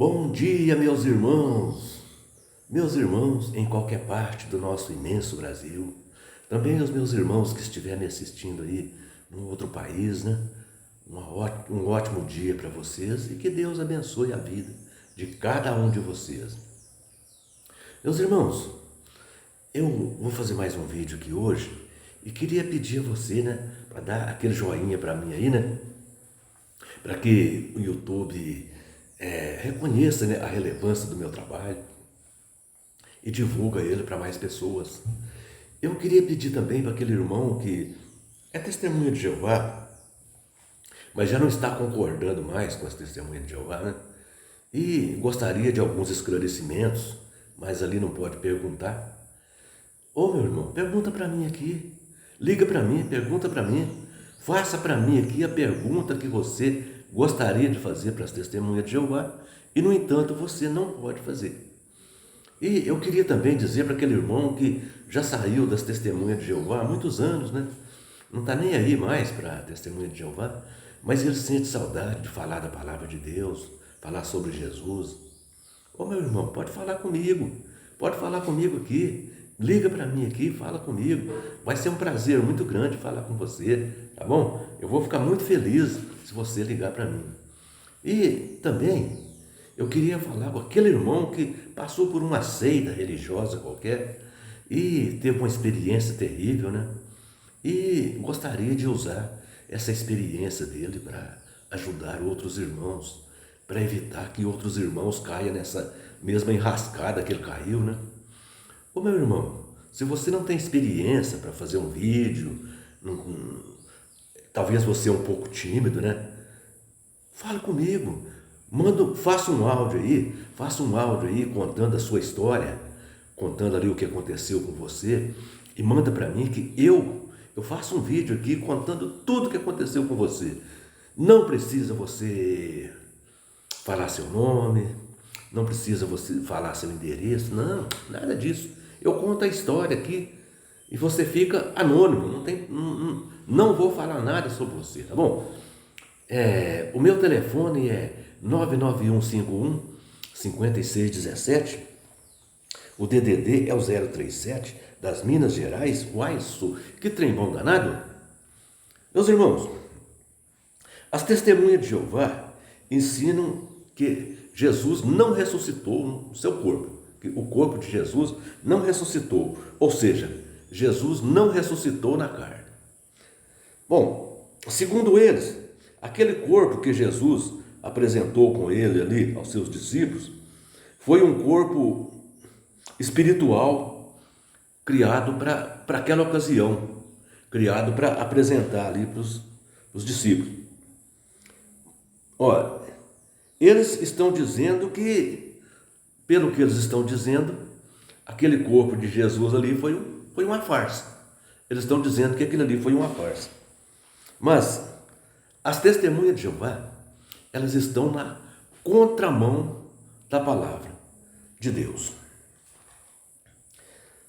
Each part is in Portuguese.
Bom dia, meus irmãos em qualquer parte do nosso imenso Brasil, também os meus irmãos que estiverem assistindo aí num outro país, né? Um ótimo dia para vocês e que Deus abençoe a vida de cada um de vocês. Meus irmãos, eu vou fazer mais um vídeo aqui hoje e queria pedir a você, né, para dar aquele joinha para mim aí, né? Para que o YouTube reconheça, né, a relevância do meu trabalho e divulga ele para mais pessoas. Eu queria pedir também para aquele irmão que é testemunha de Jeová, mas já não está concordando mais com as testemunhas de Jeová, né? E gostaria de alguns esclarecimentos, mas ali não pode perguntar. Ô meu irmão, pergunta para mim aqui, liga para mim, pergunta para mim, faça para mim aqui a pergunta que você gostaria de fazer para as testemunhas de Jeová e, no entanto, você não pode fazer. E eu queria também dizer para aquele irmão que já saiu das testemunhas de Jeová há muitos anos, né? Não está nem aí mais para a testemunha de Jeová, mas ele sente saudade de falar da palavra de Deus, falar sobre Jesus. Ô meu irmão, pode falar comigo aqui, liga para mim aqui, fala comigo. Vai ser um prazer muito grande falar com você, tá bom? Eu vou ficar muito feliz se você ligar para mim. E também eu queria falar com aquele irmão que passou por uma seita religiosa qualquer e teve uma experiência terrível, né? E gostaria de usar essa experiência dele para ajudar outros irmãos, para evitar que outros irmãos caiam nessa mesma enrascada que ele caiu, né? Ô meu irmão, se você não tem experiência para fazer um vídeo, talvez você é um pouco tímido, né? Fale comigo, faça um áudio aí contando a sua história, contando ali o que aconteceu com você e manda para mim que eu faço um vídeo aqui contando tudo o que aconteceu com você. Não precisa você falar seu nome, não precisa você falar seu endereço, não, nada disso. Eu conto a história aqui e você fica anônimo, não vou falar nada sobre você, tá bom? O meu telefone é 99151-5617, o DDD é o 037 das Minas Gerais. Uai, que trem bom danado! Meus irmãos, as testemunhas de Jeová ensinam que Jesus não ressuscitou no seu corpo, que o corpo de Jesus não ressuscitou, ou seja, Jesus não ressuscitou na carne. Bom, segundo eles, aquele corpo que Jesus apresentou com ele ali aos seus discípulos foi um corpo espiritual criado para aquela ocasião, criado para apresentar ali para os discípulos. Olha, eles estão dizendo que, pelo que eles estão dizendo, aquele corpo de Jesus ali foi uma farsa. Eles estão dizendo que aquilo ali foi uma farsa. Mas as testemunhas de Jeová, elas estão na contramão da palavra de Deus.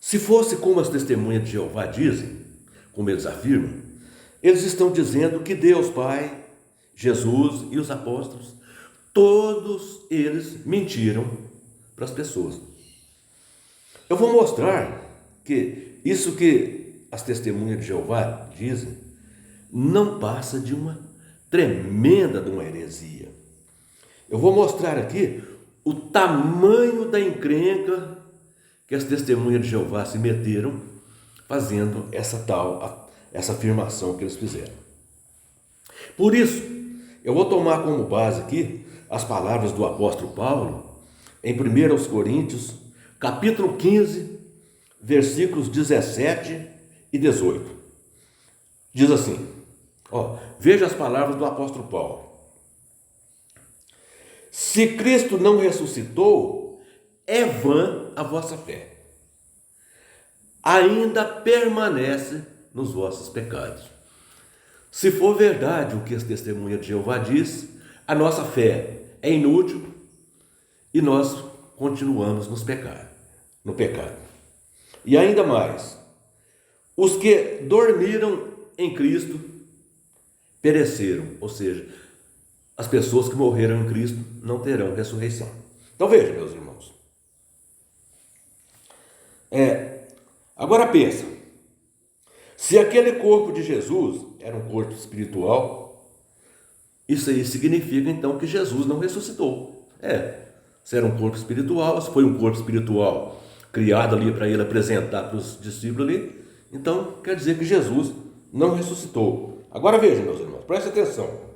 Se fosse como as testemunhas de Jeová dizem, como eles afirmam, eles estão dizendo que Deus Pai, Jesus e os apóstolos, todos eles mentiram para as pessoas. Eu vou mostrar que isso que as testemunhas de Jeová dizem não passa de uma tremenda de uma heresia. Eu vou mostrar aqui o tamanho da encrenca que as testemunhas de Jeová se meteram fazendo essa afirmação que eles fizeram. Por isso, eu vou tomar como base aqui as palavras do apóstolo Paulo em 1 Coríntios, capítulo 15, versículos 17 e 18. Diz assim, veja as palavras do apóstolo Paulo. Se Cristo não ressuscitou, é vã a vossa fé. Ainda permanece nos vossos pecados. Se for verdade o que as testemunhas de Jeová diz, a nossa fé é inútil e nós continuamos no pecado. E ainda mais, os que dormiram em Cristo pereceram, ou seja, as pessoas que morreram em Cristo não terão ressurreição. Então veja, meus irmãos. Agora pensa, se aquele corpo de Jesus era um corpo espiritual, isso aí significa então que Jesus não ressuscitou. Se era um corpo espiritual, se foi um corpo espiritual criado ali para ele apresentar para os discípulos ali, então quer dizer que Jesus não ressuscitou. Agora veja, meus irmãos, preste atenção.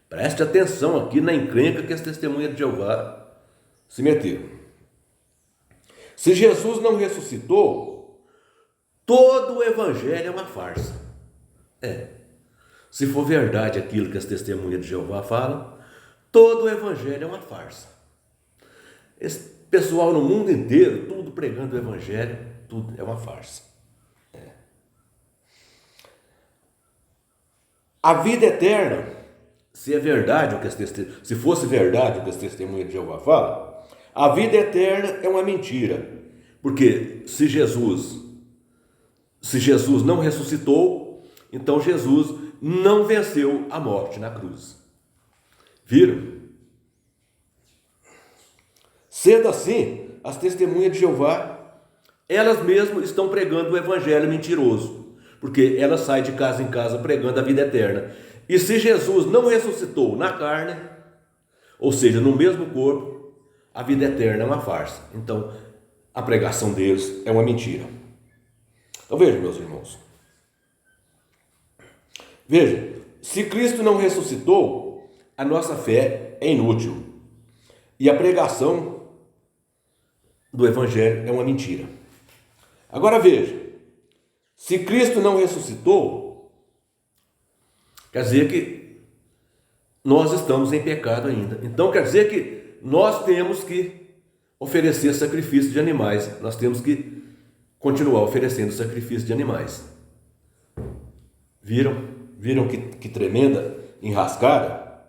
Preste atenção aqui na encrenca que as testemunhas de Jeová se meteram. Se Jesus não ressuscitou, todo o evangelho é uma farsa. Se for verdade aquilo que as testemunhas de Jeová falam, todo o evangelho é uma farsa. Esse pessoal no mundo inteiro, tudo pregando o evangelho, tudo é uma farsa. A vida eterna, se é verdade o que se fosse verdade o que as testemunhas de Jeová falam, a vida eterna é uma mentira. Porque se Jesus não ressuscitou, então Jesus não venceu a morte na cruz. Viram? Sendo assim, as testemunhas de Jeová, elas mesmas estão pregando o evangelho mentiroso, porque elas saem de casa em casa pregando a vida eterna. E se Jesus não ressuscitou na carne, ou seja, no mesmo corpo, a vida eterna é uma farsa. Então, a pregação deles é uma mentira. Então veja, meus irmãos. Veja, se Cristo não ressuscitou, a nossa fé é inútil. E a pregação do evangelho é uma mentira. Agora veja, se Cristo não ressuscitou, quer dizer que nós estamos em pecado ainda. Então quer dizer que nós temos que oferecer sacrifício de animais. Nós temos que continuar oferecendo sacrifício de animais. Viram? Viram que tremenda enrascada?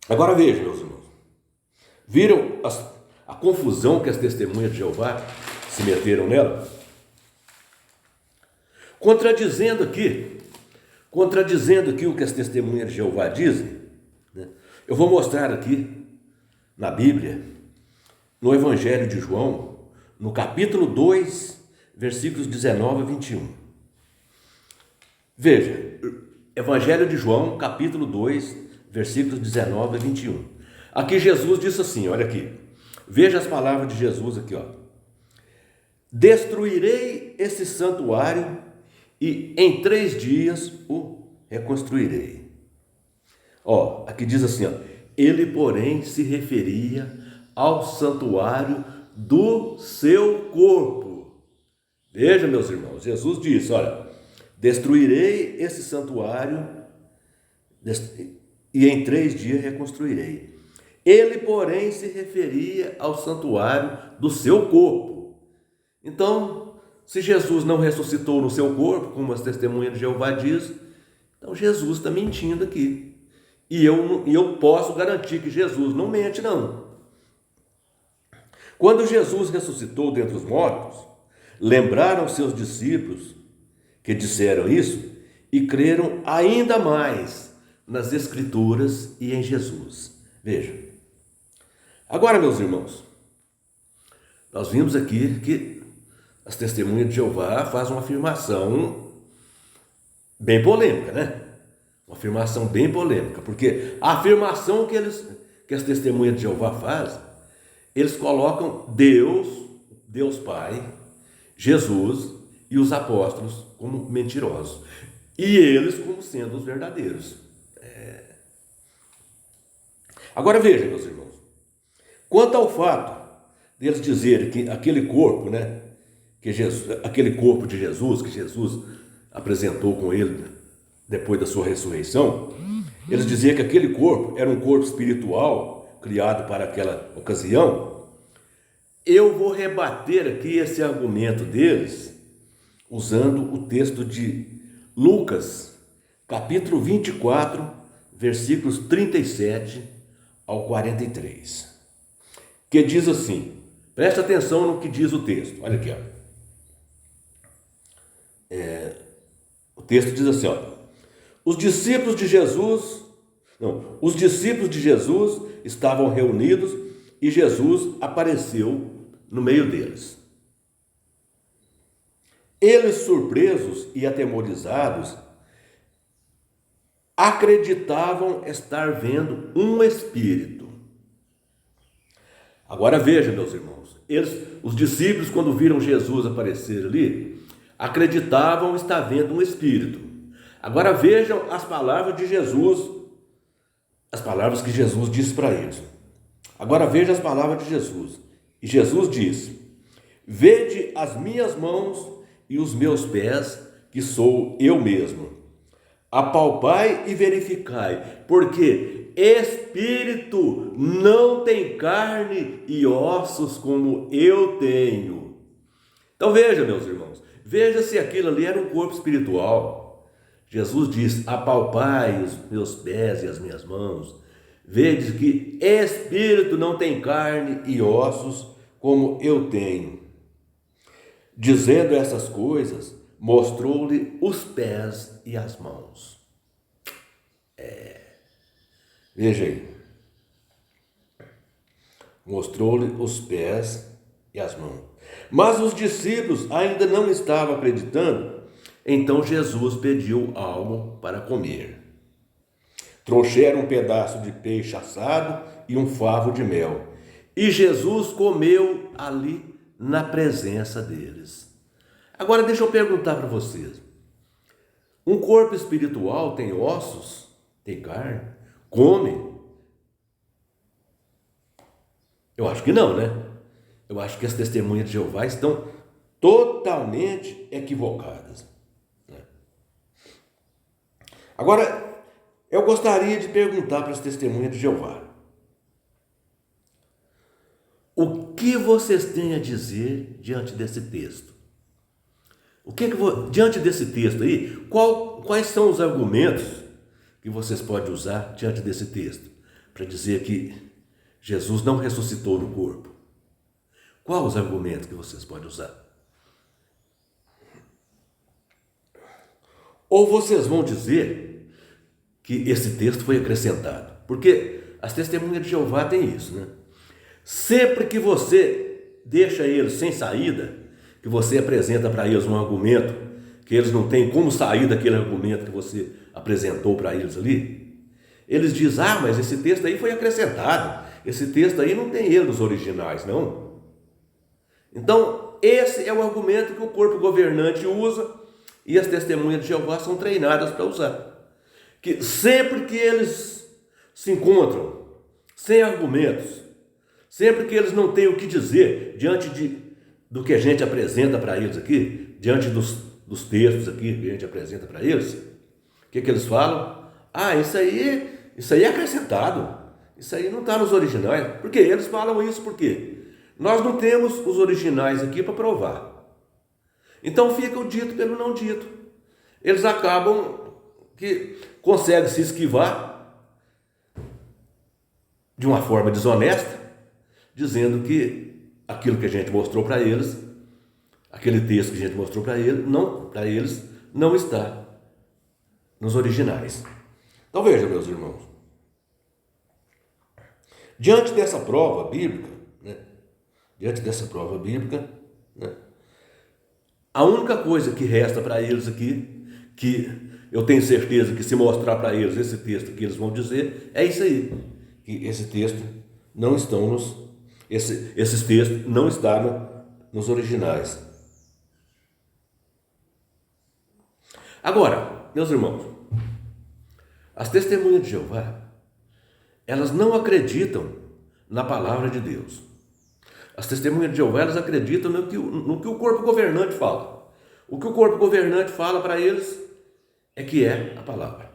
Agora vejam, meus irmãos. Viram a confusão que as testemunhas de Jeová se meteram nela? Contradizendo aqui o que as testemunhas de Jeová dizem, né? Eu vou mostrar aqui na Bíblia, no Evangelho de João, no capítulo 2, versículos 19 a 21. Veja, Evangelho de João, capítulo 2, versículos 19 a 21. Aqui Jesus disse assim, olha aqui, veja as palavras de Jesus aqui, ó. Destruirei esse santuário e em 3 dias o reconstruirei. Ó, aqui diz assim, ó, ele, porém, se referia ao santuário do seu corpo. Veja, meus irmãos, Jesus disse, olha, destruirei esse santuário e em 3 dias reconstruirei. Ele, porém, se referia ao santuário do seu corpo. Então, se Jesus não ressuscitou no seu corpo, como as testemunhas de Jeová diz, então Jesus está mentindo aqui. E eu posso garantir que Jesus não mente, não. Quando Jesus ressuscitou dentre os mortos, lembraram seus discípulos que disseram isso e creram ainda mais nas Escrituras e em Jesus. Veja. Agora, meus irmãos, nós vimos aqui que as testemunhas de Jeová fazem uma afirmação bem polêmica, né? Uma afirmação bem polêmica, porque a afirmação que as testemunhas de Jeová fazem, eles colocam Deus Pai, Jesus e os apóstolos como mentirosos, e eles como sendo os verdadeiros. Agora veja, meus irmãos, quanto ao fato deles dizerem que aquele corpo, né, aquele corpo de Jesus, que Jesus apresentou com ele depois da sua ressurreição, eles diziam que aquele corpo era um corpo espiritual criado para aquela ocasião. Eu vou rebater aqui esse argumento deles usando o texto de Lucas, capítulo 24, versículos 37 ao 43, que diz assim, presta atenção no que diz o texto, olha aqui, ó. O texto diz assim, ó, Os discípulos de Jesus, não, os discípulos de Jesus estavam reunidos e Jesus apareceu no meio deles. Eles, surpresos e atemorizados, acreditavam estar vendo um espírito. Agora veja, meus irmãos, os discípulos, quando viram Jesus aparecer ali, acreditavam estar vendo um espírito. Agora vejam as palavras de Jesus, as palavras que Jesus disse para eles. Agora veja as palavras de Jesus. E Jesus diz: vede as minhas mãos e os meus pés, que sou eu mesmo. Apalpai e verificai, porque espírito não tem carne e ossos como eu tenho. Então veja, meus irmãos, veja se aquilo ali era um corpo espiritual. Jesus diz: apalpai os meus pés e as minhas mãos. Vede que espírito não tem carne e ossos como eu tenho. Dizendo essas coisas, mostrou-lhe os pés e as mãos. Veja aí. Mostrou-lhe os pés e as mãos. Mas os discípulos ainda não estavam acreditando. Então Jesus pediu algo para comer. Trouxeram um pedaço de peixe assado e um favo de mel. E Jesus comeu ali na presença deles. Agora deixa eu perguntar para vocês. Um corpo espiritual tem ossos? Tem carne? Come? Eu acho que não, né? Eu acho que as testemunhas de Jeová estão totalmente equivocadas. Agora, eu gostaria de perguntar para as testemunhas de Jeová: o que vocês têm a dizer diante desse texto? Diante desse texto aí, quais são os argumentos que vocês podem usar diante desse texto para dizer que Jesus não ressuscitou no corpo? Quais os argumentos que vocês podem usar? Ou vocês vão dizer que esse texto foi acrescentado? Porque as testemunhas de Jeová têm isso, né? Sempre que você deixa eles sem saída, que você apresenta para eles um argumento, que eles não têm como sair daquele argumento que você apresentou para eles ali, eles dizem: ah, mas esse texto aí foi acrescentado, esse texto aí não tem ele nos originais, não. Então, esse é o argumento que o corpo governante usa e as testemunhas de Jeová são treinadas para usar. Que sempre que eles se encontram sem argumentos, sempre que eles não têm o que dizer diante do que a gente apresenta para eles aqui, diante dos textos aqui que a gente apresenta para eles, o que eles falam? Ah, isso aí é acrescentado, isso aí não está nos originais. Por quê? Eles falam isso por quê? Nós não temos os originais aqui para provar. Então fica o dito pelo não dito. Eles acabam que conseguem se esquivar de uma forma desonesta, dizendo que aquilo que a gente mostrou para eles, aquele texto que a gente mostrou para eles, não está nos originais. Então veja, meus irmãos, diante dessa prova bíblica, a única coisa que resta para eles aqui, que eu tenho certeza que se mostrar para eles esse texto que eles vão dizer, é isso aí, que esse texto não estão esses textos não estavam nos originais. Agora, meus irmãos, as testemunhas de Jeová, elas não acreditam na palavra de Deus. As testemunhas de Jeová, elas acreditam no que o corpo governante fala. O que o corpo governante fala para eles é que é a palavra.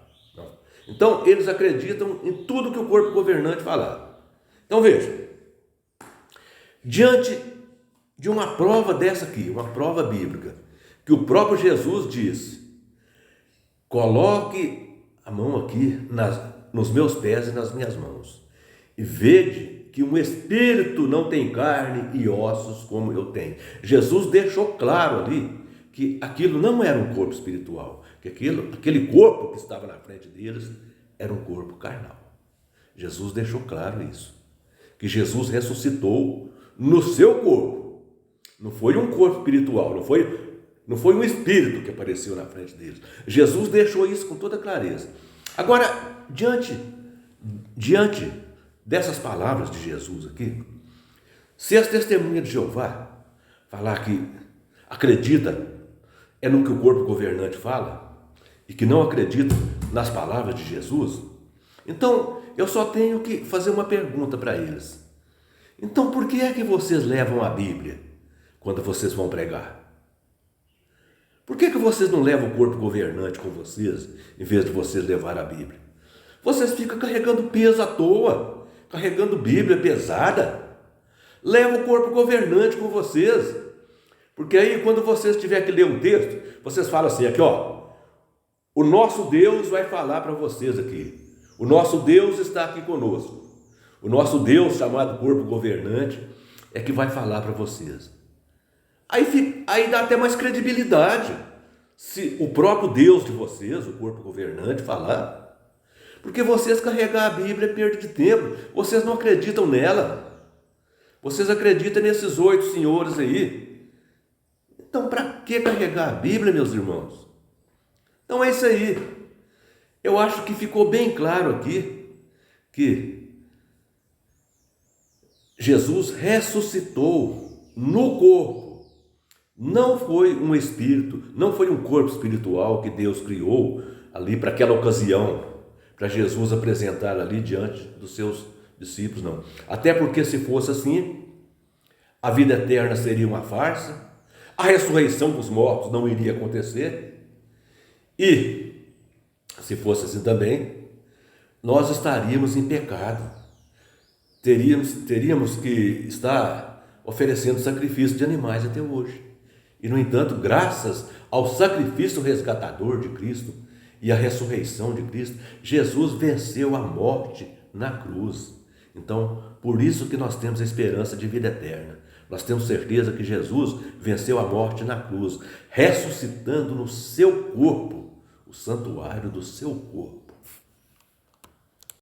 Então, eles acreditam em tudo que o corpo governante falar. Então, veja, diante de uma prova dessa aqui, uma prova bíblica, que o próprio Jesus diz: coloque a mão aqui nos meus pés e nas minhas mãos, e vede que um espírito não tem carne e ossos como eu tenho. Jesus deixou claro ali que aquilo não era um corpo espiritual, que aquele corpo que estava na frente deles era um corpo carnal. Jesus deixou claro isso, que Jesus ressuscitou no seu corpo. Não foi um corpo espiritual, não foi um espírito que apareceu na frente deles. Jesus deixou isso com toda clareza. Agora, diante dessas palavras de Jesus aqui, se as testemunhas de Jeová falar que acredita no que o corpo governante fala e que não acredita nas palavras de Jesus, então eu só tenho que fazer uma pergunta para eles. Então por que é que vocês levam a Bíblia quando vocês vão pregar? Por que vocês não levam o corpo governante com vocês em vez de vocês levar a Bíblia? Vocês ficam carregando peso à toa, carregando Bíblia pesada. Leva o corpo governante com vocês. Porque aí quando vocês tiverem que ler um texto, vocês falam assim, aqui ó, o nosso Deus vai falar para vocês aqui. O nosso Deus está aqui conosco. O nosso Deus, chamado corpo governante, é que vai falar para vocês. Aí dá até mais credibilidade se o próprio Deus de vocês, o corpo governante, falar. Porque vocês carregar a Bíblia é perda de tempo. Vocês não acreditam nela. Vocês acreditam nesses 8 senhores aí. Então, para que carregar a Bíblia, meus irmãos? Então é isso aí. Eu acho que ficou bem claro aqui que Jesus ressuscitou no corpo. Não foi um espírito, não foi um corpo espiritual que Deus criou ali para aquela ocasião, para Jesus apresentar ali diante dos seus discípulos, não. Até porque se fosse assim, a vida eterna seria uma farsa, a ressurreição dos mortos não iria acontecer, e se fosse assim também, nós estaríamos em pecado, teríamos que estar oferecendo sacrifício de animais até hoje. E, no entanto, graças ao sacrifício resgatador de Cristo e à ressurreição de Cristo, Jesus venceu a morte na cruz. Então, por isso que nós temos a esperança de vida eterna. Nós temos certeza que Jesus venceu a morte na cruz, ressuscitando no seu corpo, o santuário do seu corpo.